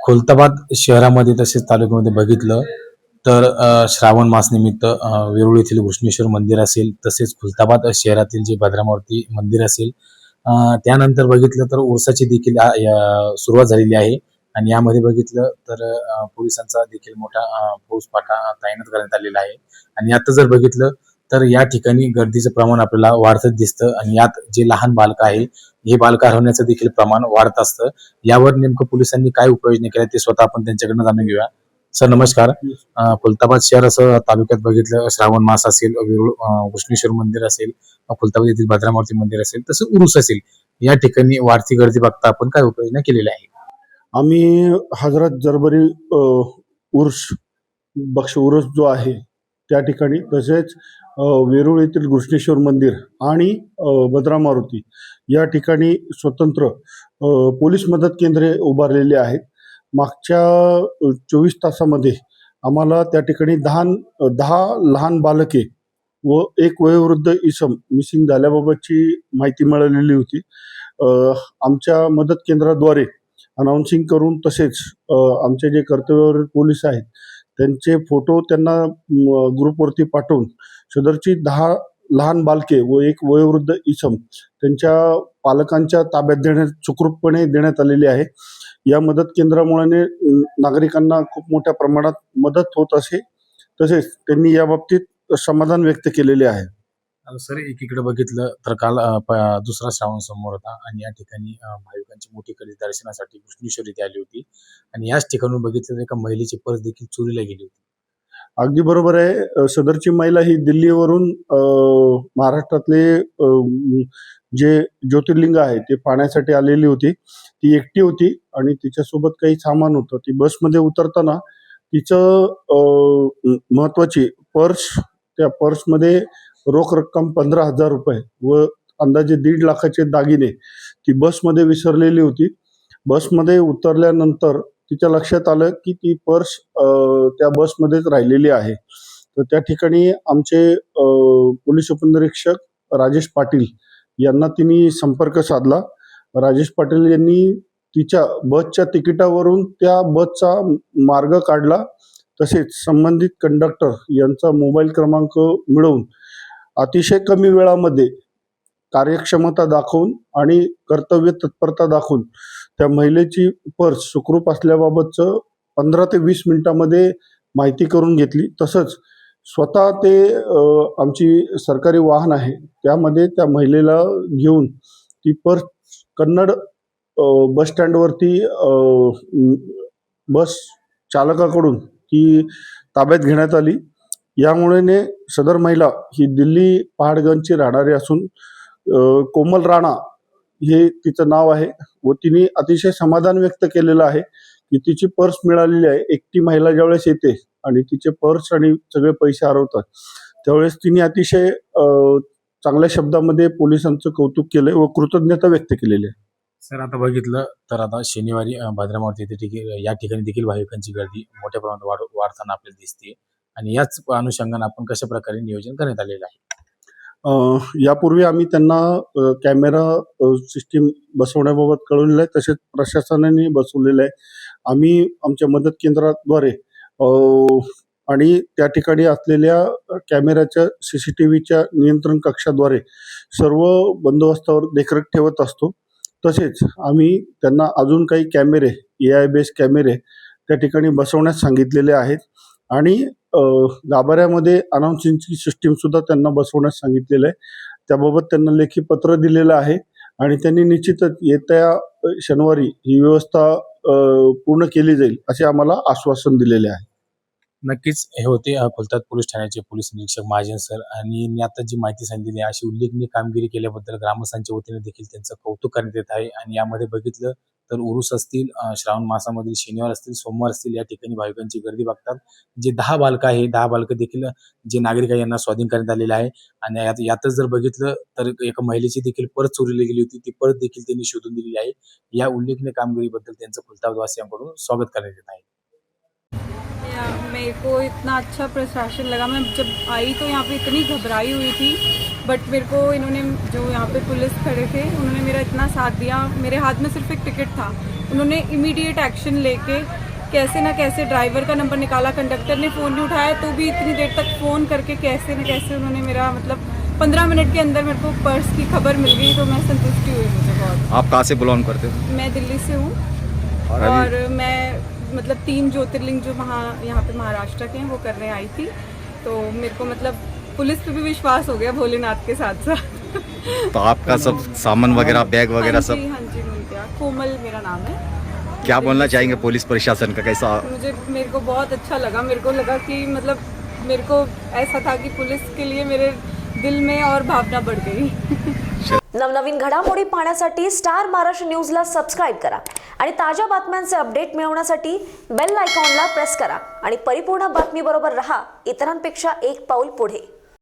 खुलताबाद शहरामध्ये तसेच तालुक्यामध्ये बघितलं तर श्रावण मास निमित्त वेरूळ येथील घृष्णेश्वर मंदिर असेल, तसेच खुलताबाद शहरातील जे भद्रामारुती मंदिर असेल, त्यानंतर बघितलं तर उरसाची देखील सुरुवात झालेली आहे. आणि यामध्ये बघितलं तर पोलिसांचा देखील मोठा फौजफाटा तैनात करण्यात आलेला आहे. आणि आता जर बघितलं तर या ठिकाणी गर्दीचं प्रमाण आपल्याला वाढतच दिसतं आणि यात जे लहान बालकं आहे, हे बालकं हरवण्याचं देखील प्रमाण वाढत असतं. यावर नेमकं पोलिसांनी काय उपाययोजना केल्या ते स्वतः आपण त्यांच्याकडनं जाणून घेऊया. सर नमस्कार. खुलताबाद शहर असं तालुक्यात बघितलं श्रावण मास असेल, वेरूळ घृष्णेश्वर मंदिर असेल, खुलताबाद येथील भद्रामारुती मंदिर असेल, तसं उरूस असेल, या ठिकाणी वाढती गर्दी बघता आपण काय उपाययोजना केलेल्या आहे? आम्ही हजरत जरबरी उर्स बक्ष उरूस जो आहे त्या ठिकाणी, तसेच वेरूळ येथील घृष्णेश्वर मंदिर आणि भद्रामारुती या ठिकाणी स्वतंत्र पोलीस मदत केंद्रे उभारलेली आहेत. मागच्या 24 तासामध्ये आम्हाला त्या ठिकाणी 10 लहान बालके व एक वयोवृद्ध इसम मिसिंग झाल्याबाबतची माहिती मिळालेली होती. आमच्या मदत केंद्राद्वारे अनाउन्सिंग करून, तसेच आमचे जे कर्तव्यावर पोलीस आहेत त्यांचे फोटो त्यांना ग्रुपवरती पाठवून सदरची 10 लहान बालके व एक वयोवृद्ध इसम त्यांच्या पालकांच्या ताब्यात सुखरूपपणे देण्यात आलेली आहे. या मदत केंद्रामुळे नागरिकांना खूप मोठ्या प्रमाणात मदत होत असे, तसेच त्यांनी याबाबतीत समाधान व्यक्त केलेले आहे. सर एकीकडे बघितलं तर काल दुसरा श्रावण सोमवार होता आणि या ठिकाणी भाविकांची मोठी गर्दी दर्शनासाठी घृष्णेश्वर इथे आली होती. आणि याच ठिकाणून बघितलं तर एका महिलेची पर्स देखील चोरीला गेली होती. अगदी बरोबर आहे. सदरची महिला ही दिल्लीवरून महाराष्ट्रातले जे ज्योतिर्लिंग आहे ते पाहण्यासाठी आलेली होती. ती एकटी होती आणि तिच्यासोबत काही सामान होतं. ती बसमध्ये उतरताना तिचं महत्वाची पर्स, त्या पर्समध्ये रोख रक्कम 15,000 रुपये व अंदाजे 1.5 लाखाचे दागिने ती बसमध्ये विसरलेली होती. बसमध्ये उतरल्यानंतर तिच्या लक्षात आलं की ती पर्स त्या बसमध्येच राहिलेली आहे. तर त्या ठिकाणी आमचे पोलीस उपनिरीक्षक राजेश पाटील यांना तिने संपर्क साधला. राजेश पाटील यांनी तिच्या बसच्या तिकिटावरून त्या बसचा मार्ग काढला. तसेच संबंधित कंडक्टर यांचा मोबाईल क्रमांक मिळवून अतिशय कमी वेळामध्ये कार्यक्षमता दाखवून आणि कर्तव्य तत्परता दाखवून त्या महिलेची पर्स सुखरूप असल्याबाबतचं 15 ते 20 मिनिटामध्ये माहिती करून घेतली. तसंच स्वतः ते आमची सरकारी वाहन आहे त्यामध्ये त्या महिलेला घेऊन ती पर्स कन्नड बस स्टँडवरती बस चालकाकडून ती ताब्यात घेण्यात आली. यामुळे सदर महिला ही दिल्ली पहाडगंजची राहणारी असून कोमल राणा हे तिचं नाव आहे व तिने अतिशय समाधान व्यक्त केलेलं आहे की तिची पर्स मिळालेली आहे. एकटी महिला ज्यावेळेस येते आणि तिचे पर्स आणि सगळे पैसे हरवतात त्यावेळेस तिने अतिशय चांगल्या शब्दामध्ये पोलिसांचं कौतुक केलंय व कृतज्ञता व्यक्त केलेली आहे. सर आता बघितलं तर आता शनिवारी भद्रामारुती या ठिकाणी देखील भाविकांची गर्दी मोठ्या प्रमाणात वाढताना आपल्याला दिसते. आणि याच अनुषंगाने आपण कशा प्रकारे नियोजन करण्यात आलेलं आहे? यापूर्वी आम्ही त्यांना कॅमेरा सिस्टीम बसवण्याबाबत कळवलेलं आहे, तसेच प्रशासनाने बसवलेलं आहे. आम्ही आमच्या मदत केंद्राद्वारे आणि त्या ठिकाणी असलेल्या कॅमेऱ्याच्या CCTVच्या नियंत्रण कक्षाद्वारे सर्व बंदोबस्तावर देखरेख ठेवत असतो. तसेच आम्ही त्यांना अजून काही कॅमेरे, AI बेस कॅमेरे त्या ठिकाणी बसवण्यास सांगितलेले आहेत आणि गाभाऱ्यामध्ये अनाउन्सिंगची सिस्टीम सुद्धा त्यांना बसवण्यास सांगितलेलं आहे. त्याबाबत त्यांना लेखी पत्र दिलेलं आहे आणि त्यांनी निश्चितच येत्या शनिवारी ही व्यवस्था पूर्ण केली जाईल असे आम्हाला आश्वासन दिलेले आहे. नक्कीच हे होते खुलताबाद पोलीस ठाण्याचे पोलीस निरीक्षक महाजन सर. आणि मी आता जी माहिती सांगितली आहे अशी उल्लेखनीय कामगिरी केल्याबद्दल ग्रामस्थांच्या वतीने देखील त्यांचं कौतुक करण्यात येत आहे. आणि यामध्ये बघितलं तर उरूस असतील, श्रावण मासामधील शनिवार असतील, सोमवार असतील, या ठिकाणी भाविकांची गर्दी बघतात. जे 10 बालकं आहे, 10 बालकं देखील जे नागरिक आहे यांना स्वाधीन करण्यात आलेलं आहे. आणि यातच जर बघितलं तर एका महिलेची देखील पर्स चोरीला गेली होती, ती पर्स देखील त्यांनी शोधून दिलेली आहे. या उल्लेखनीय कामगिरीबद्दल त्यांचं खुलताबादवासियांकडून स्वागत करण्यात येत आहे. मेरे को इतना अच्छा प्रशासन लगा। मैं जब आई तो यहाँ पे इतनी घबराई हुई थी, बट मेरे को इन्होंने, जो यहाँ पे पुलिस खड़े थे, उन्होंने मेरा इतना साथ दिया। मेरे हाथ में सिर्फ एक टिकट था, उन्होंने इमीडिएट एक्शन लेके कैसे ना कैसे ड्राइवर का नंबर निकाला। कंडक्टर ने फ़ोन नहीं उठाया तो भी इतनी देर तक फ़ोन करके कैसे न कैसे उन्होंने मेरा, मतलब 15 मिनट के अंदर मेरे को पर्स की खबर मिल गई, तो मैं संतुष्टि हुई मुझे बहुत। आप कहाँ से बिलोंग करते हो? मैं दिल्ली से हूँ और मैं मतलब 3 ज्योतिर्लिंग जो यहाँ पे महाराष्ट्र के हैं वो करने आई थी, तो मेरे को मतलब पुलिस पे भी विश्वास हो गया भोलेनाथ के साथ साथ। तो आपका सब सामान वगैरह, बैग वगैरह सब? हाँ जी मिल गया। कोमल मेरा नाम है। क्या बोलना चाहेंगे पुलिस प्रशासन का, कैसा? मेरे को बहुत अच्छा लगा। मेरे को लगा कि मतलब मेरे को ऐसा था कि पुलिस के लिए मेरे दिल में और भावना बढ़ गई। नवनवीन घडामोडी पाहण्यासाठी स्टार महाराष्ट्र न्यूजला सबस्क्राईब करा आणि ताज्या बातम्यांचे अपडेट मिळवण्यासाठी बेल आयकॉनला प्रेस करा आणि परिपूर्ण बातमीबरोबर रहा, इतरांपेक्षा एक पाऊल पुढे।